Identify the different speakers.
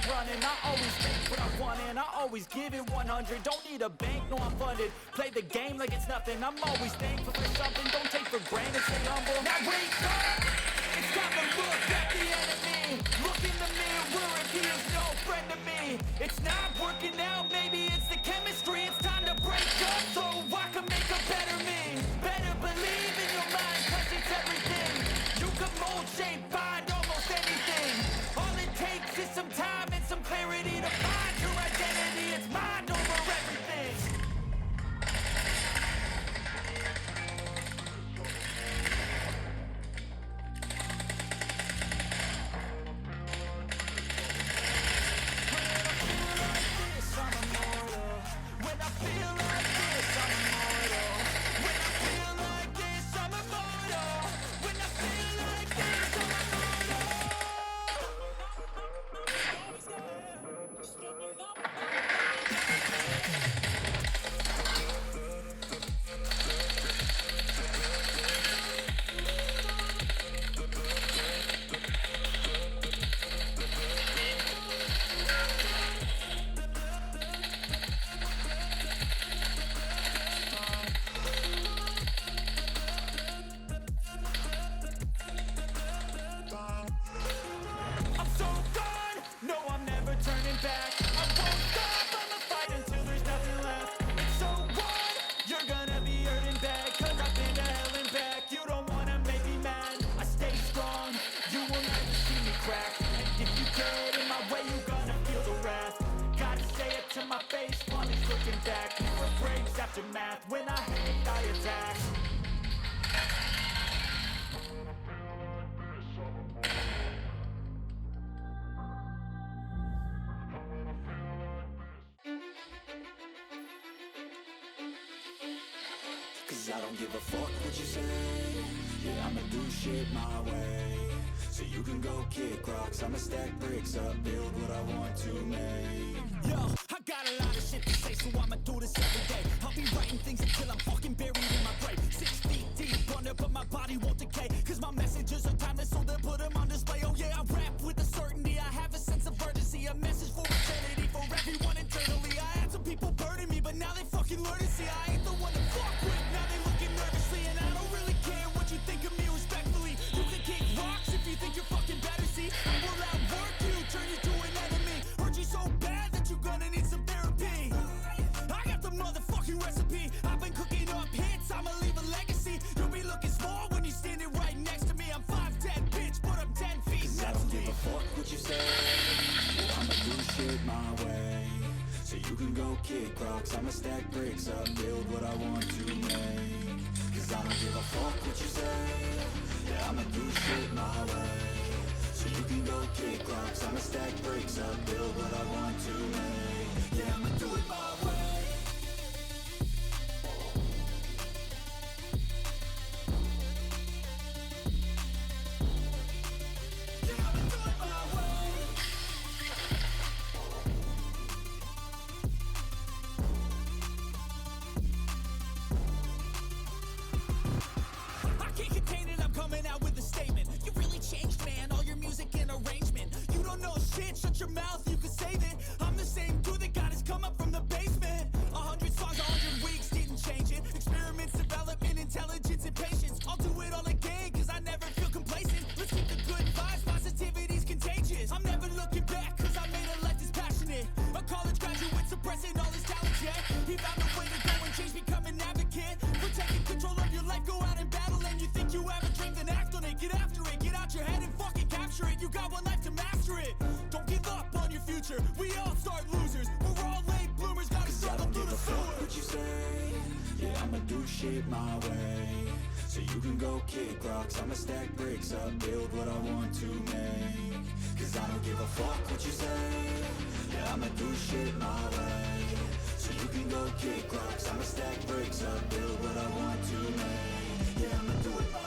Speaker 1: running. I always think what I want and I always give it 100. Don't need a bank, no I'm funded. Play the game like it's nothing. I'm always thankful for something. Don't take for granted, stay humble. Now wake up! It's time to look at the enemy. Look in the mirror and he is no friend to me. It's not working out, maybe it's the chemistry. It's time to break up so I can make a better me. Better believe in your mind, cause it's everything. You can mold, shape, find almost anything. All it takes is some time and some clarity to find your identity. It's mind over everything. Aftermath, when I hate, I attack. Cause I don't give a fuck what you say. Yeah, I'ma do shit my way. So you can go kick rocks, I'ma stack bricks up, build what I want to make. Yo, I got a lot of shit to say, so I'ma do this every day. I'll be writing things until I'm fucking buried in my grave. 6 feet deep under, but my body won't decay. Cause my messages are timeless, so they'll put them on display. Oh yeah, I rap with a certainty, I have a sense of urgency. A message for eternity, for everyone internally. I had some people burning me, but now they fucking learn to see I ain't the one to fuck with. Now they looking nervously, and I don't really care what you think of me respectfully. You can kick rocks if you think you're fucking better, see. I will outwork you, turn you to an enemy. Hurt you so bad that you're gonna need some therapy. I got the motherfucking recipe. I've been cooking up hits, I'ma leave a legacy. You'll be looking small when you're standing right next to me. I'm 5'10", bitch, but I'm 10 feet. Cause I don't give a fuck what you say. Yeah, I'ma do shit my way. So you can go kick rocks, I'ma stack bricks up, build what I want to make. Cause I don't give a fuck what you say. Yeah, I'ma do shit my way. So you can go kick rocks, I'ma stack bricks up, build what I want to make. Yeah, I'ma do it my way. Shut your mouth, you can save it. I'm the same dude that got his come up from the basement. 100 songs, 100 weeks, didn't change it. Experiments, development, intelligence, and patience. I'll do it all again, cause I never feel complacent. Let's keep the good vibes, positivity's contagious. I'm never looking back, cause I made a life that's passionate. A college graduate suppressing all his talents, yeah. He found a way to go and change, become an advocate. For taking control of your life, go out and battle. And you think you have a dream, then act on it. Get after it, get out your head and fucking capture it. You got one life to master it. Don't give up on your future, we all start losers. We're all late bloomers, gotta struggle through the sewer. What you say? Yeah, I'ma do shit my way. So you can go kick rocks, I'ma stack bricks up, build what I want to make. Cause I don't give a fuck what you say. Yeah, I'ma do shit my way. So you can go kick rocks, I'ma stack bricks up, build what I want to make. Yeah, I'ma do it my way.